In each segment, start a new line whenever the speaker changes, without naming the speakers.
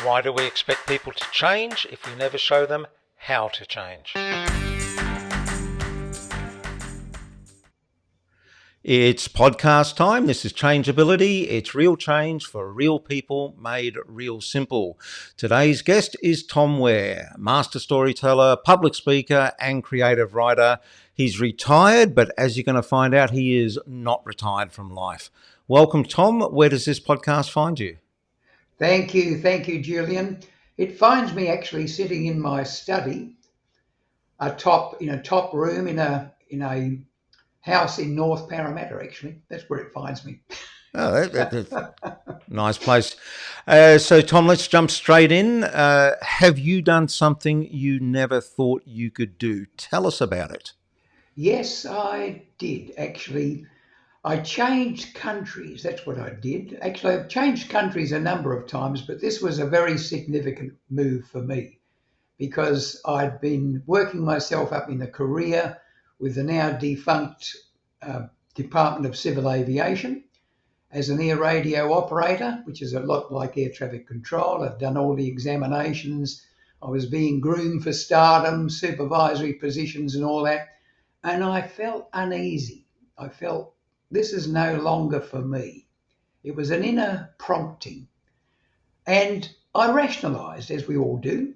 Why do we expect people to change if we never show them how to change? It's podcast time. This is Changeability. It's real change for real people made real simple. Today's guest is Tom Ware, master storyteller, public speaker, and creative writer. He's retired, but as you're going to find out, he is not retired from life. Welcome, Tom. Where does this podcast find you?
Thank you, Julian. It finds me actually sitting in my study, a top room in a house in North Parramatta. Actually, that's where it finds me.
Oh, that's a nice place. So, Tom, let's jump straight in. Have you done something you never thought you could do? Tell us about it.
Yes, I did actually. I changed countries. That's what I did. Actually, I've changed countries a number of times, but this was a very significant move for me because I'd been working myself up in a career with the now defunct Department of Civil Aviation as an air radio operator, which is a lot like air traffic control. I've done all the examinations. I was being groomed for stardom, supervisory positions and all that. And I felt uneasy. I felt this is no longer for me. It was an inner prompting. And I rationalised, as we all do,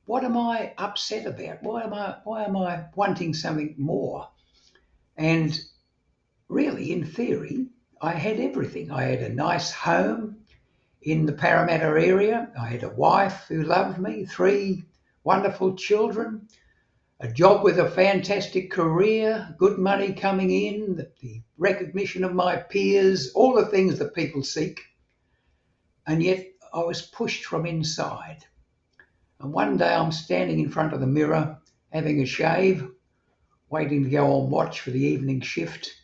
what am I upset about? Why am I wanting something more? And really, in theory, I had everything. I had a nice home in the Parramatta area. I had a wife who loved me, 3 wonderful children, a job with a fantastic career, good money coming in, the recognition of my peers, all the things that people seek. And yet I was pushed from inside. And one day I'm standing in front of the mirror, having a shave, waiting to go on watch for the evening shift.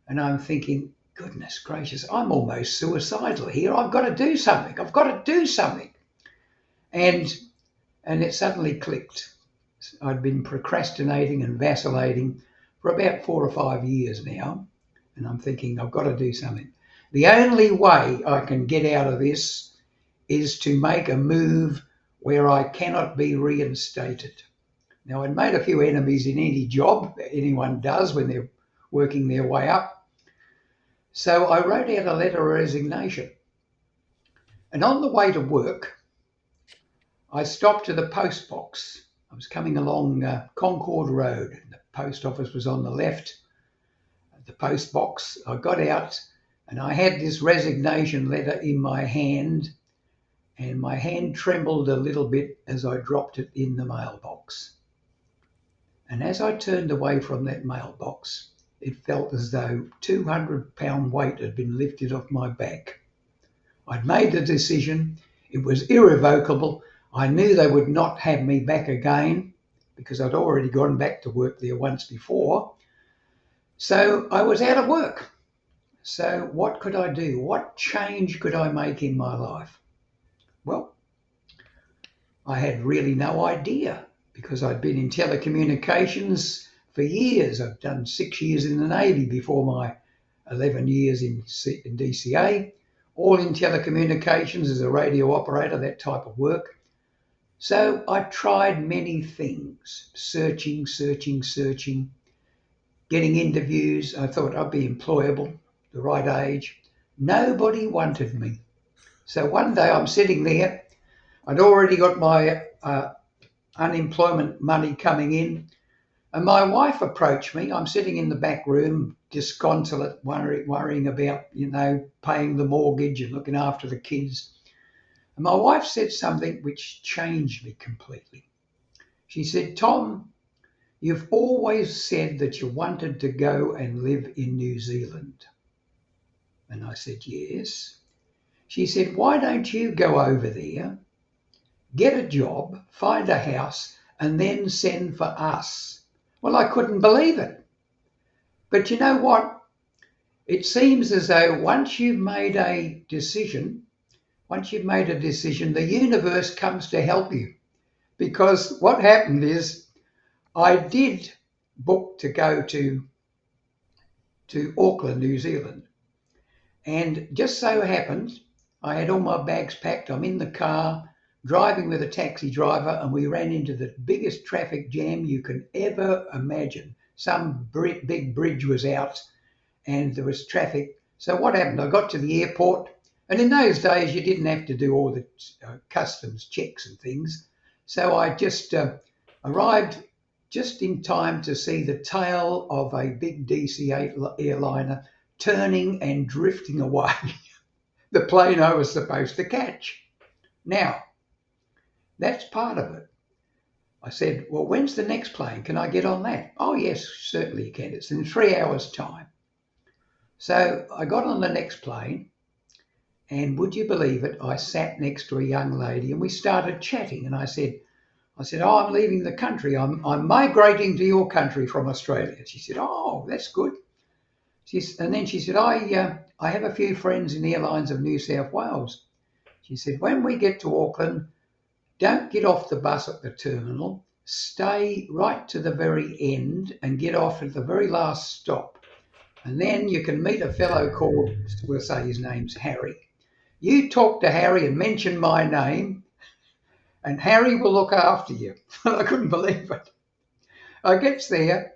And I'm thinking, goodness gracious, I'm almost suicidal here. I've got to do something. I've got to do something. And it suddenly clicked. I'd been procrastinating and vacillating for about 4 or 5 years now. And I'm thinking, I've got to do something. The only way I can get out of this is to make a move where I cannot be reinstated. Now, I'd made a few enemies in any job anyone does when they're working their way up. So I wrote out a letter of resignation. And on the way to work, I stopped at the post box. I was coming along Concord Road. The post office was on the left. The post box, I got out and I had this resignation letter in my hand, and my hand trembled a little bit as I dropped it in the mailbox. And as I turned away from that mailbox, it felt as though 200-pound weight had been lifted off my back. I'd made the decision. It was irrevocable. I knew they would not have me back again because I'd already gone back to work there once before. So I was out of work. So what could I do? What change could I make in my life? Well, I had really no idea because I'd been in telecommunications for years. I've done 6 years in the Navy before my 11 years in DCA, all in telecommunications as a radio operator, that type of work. So I tried many things, searching, getting interviews. I thought I'd be employable, the right age. Nobody wanted me. So one day I'm sitting there. I'd already got my unemployment money coming in. And my wife approached me. I'm sitting in the back room, disconsolate, worrying about, paying the mortgage and looking after the kids. And my wife said something which changed me completely. She said, Tom, you've always said that you wanted to go and live in New Zealand. And I said, yes. She said, why don't you go over there, get a job, find a house, and then send for us? Well, I couldn't believe it. But you know what? It seems as though once you've made a decision, the universe comes to help you. Because what happened is I did book to go to Auckland, New Zealand. And just so happened, I had all my bags packed. I'm in the car. driving with a taxi driver, and we ran into the biggest traffic jam you can ever imagine. Some big bridge was out and there was traffic. So what happened? I got to the airport, and in those days you didn't have to do all the customs checks and things. So I just arrived just in time to see the tail of a big DC-8 airliner turning and drifting away, the plane I was supposed to catch. Now, that's part of it. I said, well, when's the next plane? Can I get on that? Oh, yes, certainly you can. It's in 3 hours' time. So I got on the next plane, and would you believe it, I sat next to a young lady and we started chatting. And I said, oh, I'm leaving the country. I'm migrating to your country from Australia. She said, oh, that's good. And then she said, I have a few friends in the Airlines of New South Wales. She said, when we get to Auckland, don't get off the bus at the terminal. Stay right to the very end and get off at the very last stop. And then you can meet a fellow called, we'll say his name's Harry. You talk to Harry and mention my name, and Harry will look after you. I couldn't believe it. I gets there,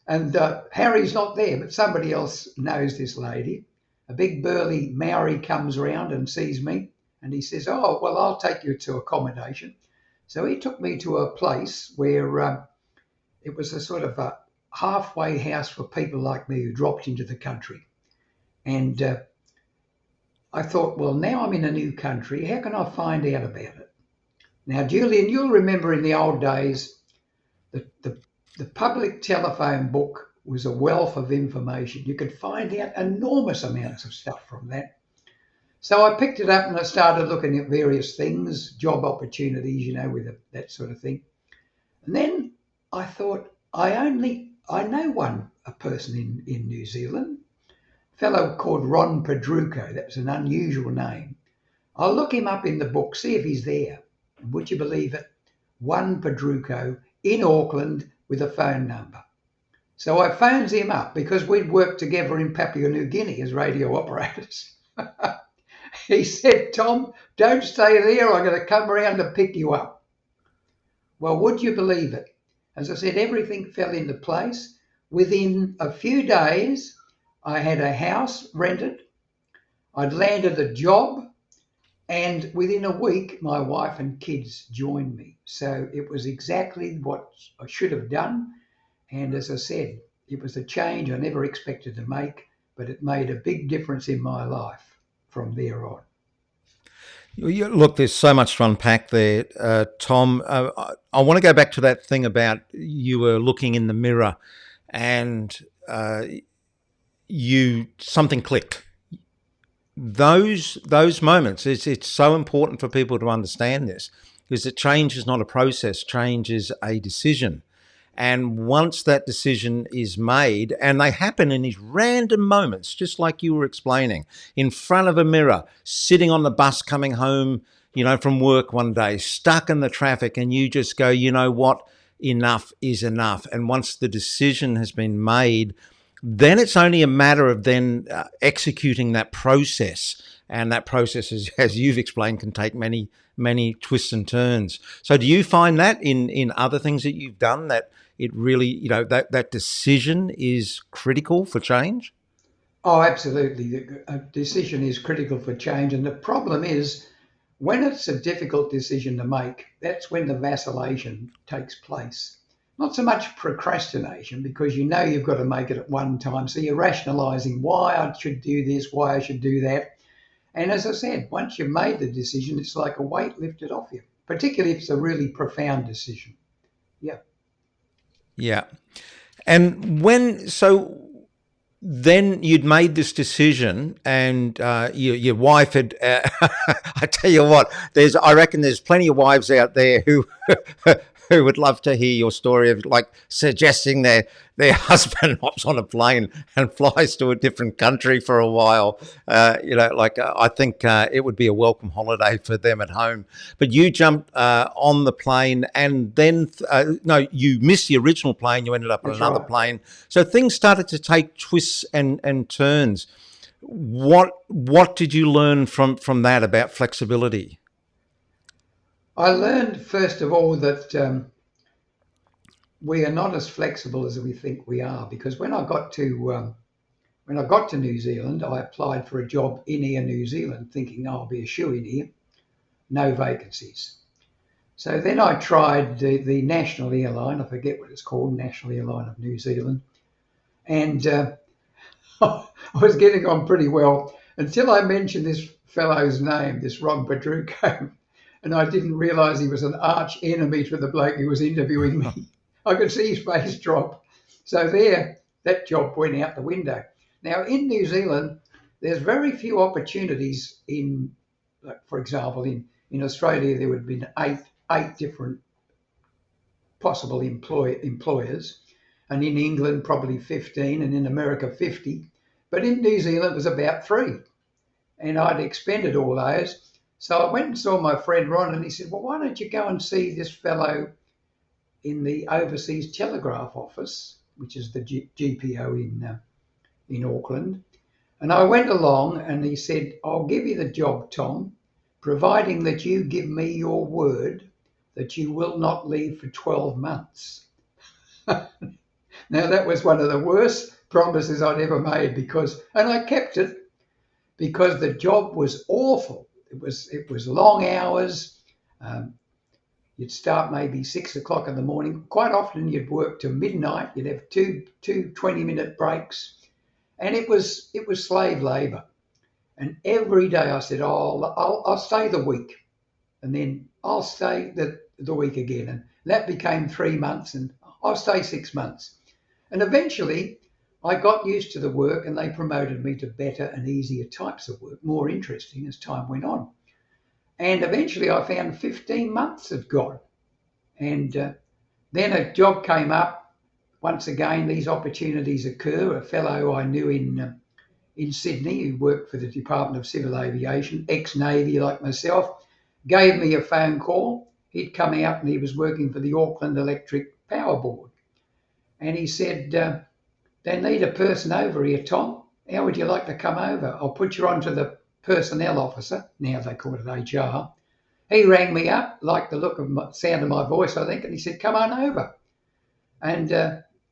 and Harry's not there, but somebody else knows this lady. A big burly Maori comes around and sees me, and he says, oh, well, I'll take you to accommodation. So he took me to a place where it was a sort of a halfway house for people like me who dropped into the country. And I thought, well, now I'm in a new country. How can I find out about it? Now, Julian, you'll remember in the old days, the public telephone book was a wealth of information. You could find out enormous amounts of stuff from that. So I picked it up and I started looking at various things, job opportunities, with that sort of thing. And then I thought, I know a person in New Zealand, a fellow called Ron Padruco. That was an unusual name. I'll look him up in the book, see if he's there. And would you believe it? One Padruco in Auckland with a phone number. So I phones him up because we'd worked together in Papua New Guinea as radio operators. He said, Tom, don't stay there. I'm going to come around to pick you up. Well, would you believe it? As I said, everything fell into place. Within a few days, I had a house rented. I'd landed a job. And within a week, my wife and kids joined me. So it was exactly what I should have done. And as I said, it was a change I never expected to make, but it made a big difference in my life from there on.
Look, there's so much to unpack there, Tom. I want to go back to that thing about you were looking in the mirror and something clicked. Those moments, it's so important for people to understand this, because that change is not a process, change is a decision. And once that decision is made, and they happen in these random moments, just like you were explaining, in front of a mirror, sitting on the bus coming home, from work one day, stuck in the traffic, and you just go, you know what, enough is enough. And once the decision has been made, then it's only a matter of then executing that process. And that process, as you've explained, can take many, many twists and turns. So do you find that in other things that you've done, that it really, that decision is critical for change?
Oh, absolutely. A decision is critical for change. And the problem is, when it's a difficult decision to make, that's when the vacillation takes place. Not so much procrastination, because you've got to make it at one time. So you're rationalizing why I should do this, why I should do that. And as I said, once you've made the decision, it's like a weight lifted off you, particularly if it's a really profound decision. Yeah.
Yeah. And then you'd made this decision, and your wife had, I tell you what, I reckon there's plenty of wives out there who who would love to hear your story of suggesting their husband hops on a plane and flies to a different country for a while. I think it would be a welcome holiday for them at home. But you jumped on the plane, and then you missed the original plane. You ended up on another plane. So things started to take twists and turns. What did you learn from that about flexibility?
I learned, first of all, that we are not as flexible as we think we are, because when I got to New Zealand, I applied for a job in Air New Zealand, thinking I'll be a shoo-in here, no vacancies. So then I tried the national airline, I forget what it's called, National Airline of New Zealand, and I was getting on pretty well until I mentioned this fellow's name, this Ron Padruco, and I didn't realise he was an arch enemy to the bloke who was interviewing me. I could see his face drop. So there, that job went out the window. Now, in New Zealand, there's very few opportunities in, like, for example, in Australia, there would have been eight different possible employers, and in England, probably 15, and in America, 50. But in New Zealand, it was about 3, and I'd expended all those. So I went and saw my friend Ron, and he said, well, why don't you go and see this fellow in the Overseas Telegraph Office, which is the GPO in Auckland. And I went along, and he said, I'll give you the job, Tom, providing that you give me your word that you will not leave for 12 months. Now, that was one of the worst promises I'd ever made, and I kept it, because the job was awful. It was long hours. You'd start maybe 6 o'clock in the morning. Quite often you'd work till midnight. You'd have two 20-minute breaks, and it was slave labour. And every day I said, I'll stay the week, and then I'll stay the week again, and that became 3 months, and I'll stay 6 months. And eventually I got used to the work, and they promoted me to better and easier types of work, more interesting as time went on. And eventually I found 15 months had gone. And then a job came up. Once again, these opportunities occur. A fellow I knew in Sydney, who worked for the Department of Civil Aviation, ex-Navy like myself, gave me a phone call. He'd come out and he was working for the Auckland Electric Power Board. And he said, they need a person over here, Tom. How would you like to come over? I'll put you on to the personnel officer. Now they call it HR. He rang me up, liked the look of sound of my voice, I think, and he said, come on over. And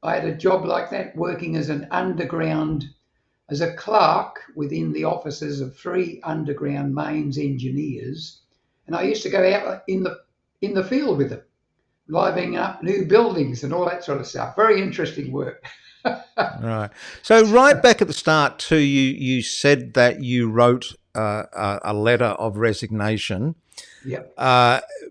I had a job like that, working as as a clerk within the offices of 3 underground mains engineers. And I used to go out in the field with them, livening up new buildings and all that sort of stuff. Very interesting work.
Right. So right back at the start too, you said that you wrote a letter of resignation.
Yep.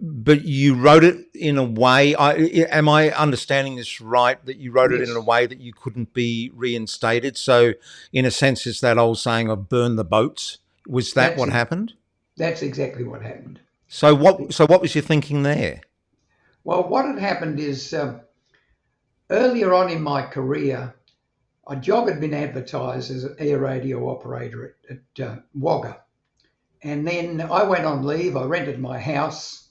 But you wrote it in a way, am I understanding this right, that you wrote it in a way that you couldn't be reinstated? So in a sense, it's that old saying of burn the boats. Was that what happened? That's
exactly what happened.
So what was your thinking there?
Well, what had happened is earlier on in my career, a job had been advertised as an air radio operator at Wagga. And then I went on leave. I rented my house.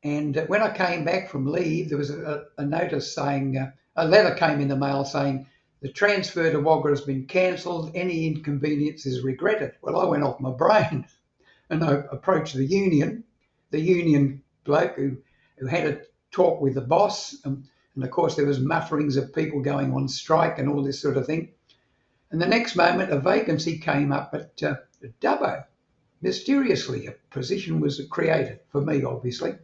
And when I came back from leave, there was a notice saying, a letter came in the mail saying, the transfer to Wagga has been cancelled. Any inconvenience is regretted. Well, I went off my brain and I approached the union bloke who had a talk with the boss. And of course, there was mutterings of people going on strike and all this sort of thing. And the next moment, a vacancy came up at Dubbo. Mysteriously, a position was created for me, obviously.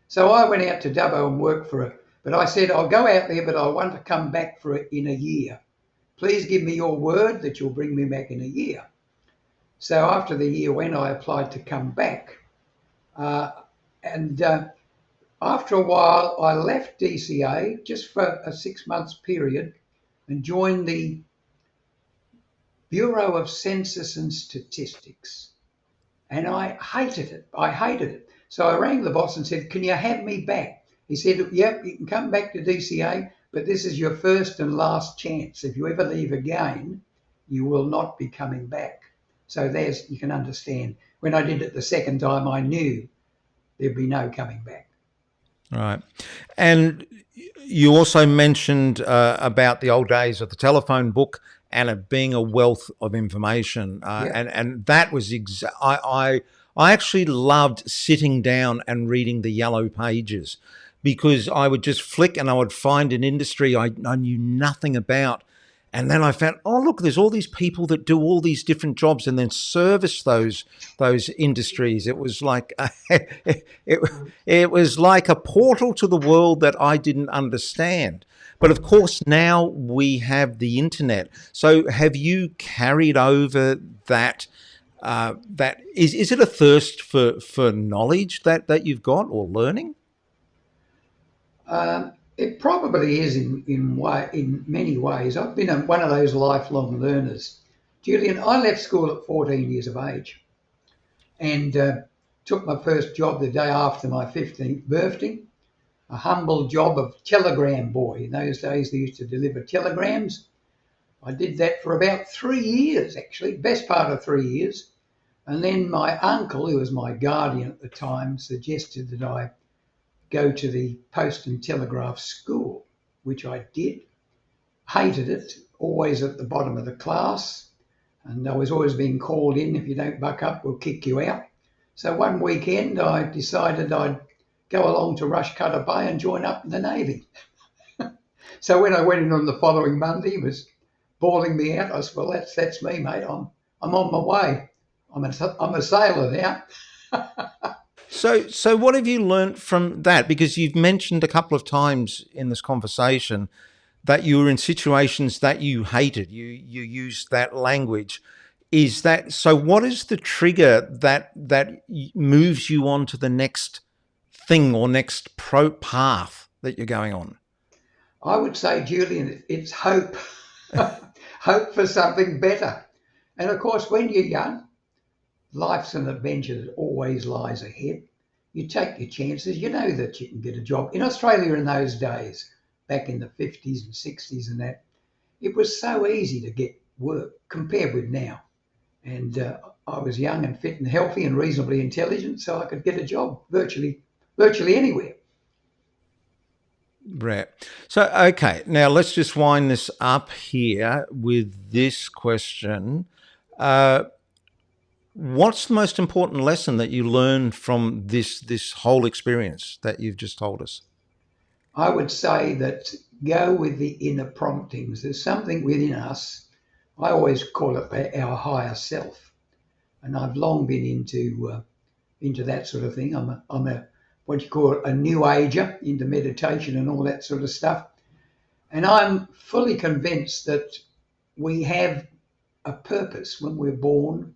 So I went out to Dubbo and worked for it. But I said, I'll go out there, but I want to come back for it in a year. Please give me your word that you'll bring me back in a year. So after the year went, I applied to come back. And after a while, I left DCA just for a 6 months period and joined the Bureau of Census and Statistics. And I hated it. So I rang the boss and said, can you have me back? He said, yep, you can come back to DCA, but this is your first and last chance. If you ever leave again, you will not be coming back. So you can understand. When I did it the second time, I knew there'd be no coming back.
Right. And you also mentioned about the old days of the telephone book and it being a wealth of information.
Yeah.
And that was I actually loved sitting down and reading the yellow pages, because I would just flick and I would find an industry I knew nothing about. And then I found, oh, look, there's all these people that do all these different jobs and then service those industries. It was like it was like a portal to the world that I didn't understand. But of course, now we have the internet. So have you carried over that? That is it a thirst for knowledge that you've got, or learning?
It probably is in many ways. I've been one of those lifelong learners. Julian, I left school at 14 years of age and took my first job the day after my 15th birthday, a humble job of telegram boy. In those days, they used to deliver telegrams. I did that for about 3 years, actually, best part of 3 years. And then my uncle, who was my guardian at the time, suggested that I go to the Post and Telegraph School, which I did. Hated it, always at the bottom of the class, and I was always being called in. If you don't buck up, we'll kick you out. So one weekend I decided I'd go along to Rushcutter Bay and join up in the Navy. So when I went in on the following Monday, he was bawling me out. I said, well, that's me, mate. I'm on my way. I'm a sailor now.
So what have you learnt from that? Because you've mentioned a couple of times in this conversation that you were in situations that you hated. You used that language. Is that so? What is the trigger that moves you on to the next thing or next path that you're going on?
I would say, Julian, it's hope. Hope for something better. And of course, when you're young, life's an adventure that always lies ahead. You take your chances. You know that you can get a job. In Australia in those days, back in the 50s and 60s and that, it was so easy to get work compared with now. And I was young and fit and healthy and reasonably intelligent, so I could get a job virtually anywhere.
Right. So, okay, now let's just wind this up here with this question. What's the most important lesson that you learned from this whole experience that you've just told us?
I would say that go with the inner promptings. There's something within us. I always call it our higher self, and I've long been into that sort of thing. I'm a what you call a new ager, into meditation and all that sort of stuff. And I'm fully convinced that we have a purpose when we're born.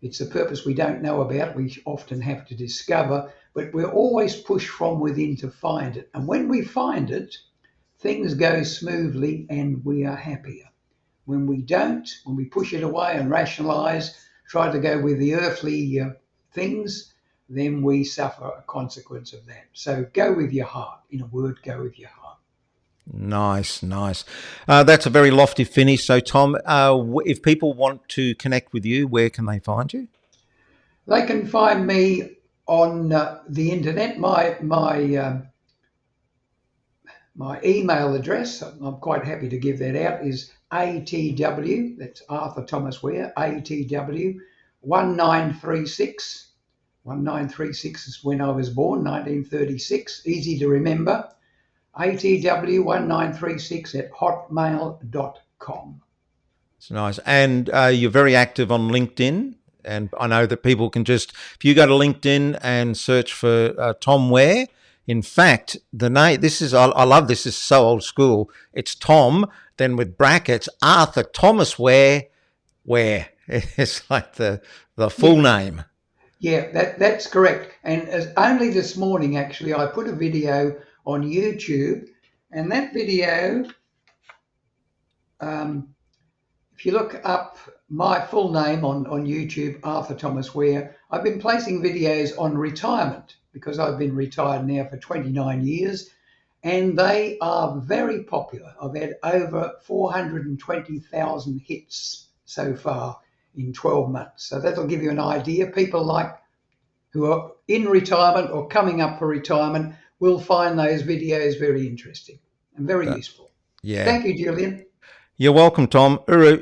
It's a purpose we don't know about. We often have to discover, but we're always pushed from within to find it. And when we find it, things go smoothly and we are happier. When we don't, when we push it away and rationalize, try to go with the earthly things, then we suffer a consequence of that. So go with your heart. In a word, go with your heart.
Nice. That's a very lofty finish. So, Tom, if people want to connect with you, where can they find you?
They can find me on the internet. My email address, I'm quite happy to give that out, is ATW, that's Arthur Thomas Ware, ATW 1936. 1936 is when I was born, 1936, easy to remember. ATW1936@hotmail.com.
It's nice. And you're very active on LinkedIn. And I know that people can just, if you go to LinkedIn and search for Tom Ware, in fact, the name, I love this, is so old school. It's Tom, then with brackets, Arthur Thomas Ware. It's like the full name.
Yeah, that's correct. And only this morning, actually, I put a video on YouTube, and that video, if you look up my full name on YouTube, Arthur Thomas Ware, I've been placing videos on retirement because I've been retired now for 29 years, and they are very popular. I've had over 420,000 hits so far in 12 months. So that'll give you an idea. People who are in retirement or coming up for retirement will find those videos very interesting and very useful.
Yeah.
Thank you, Julian.
You're welcome, Tom. Uru.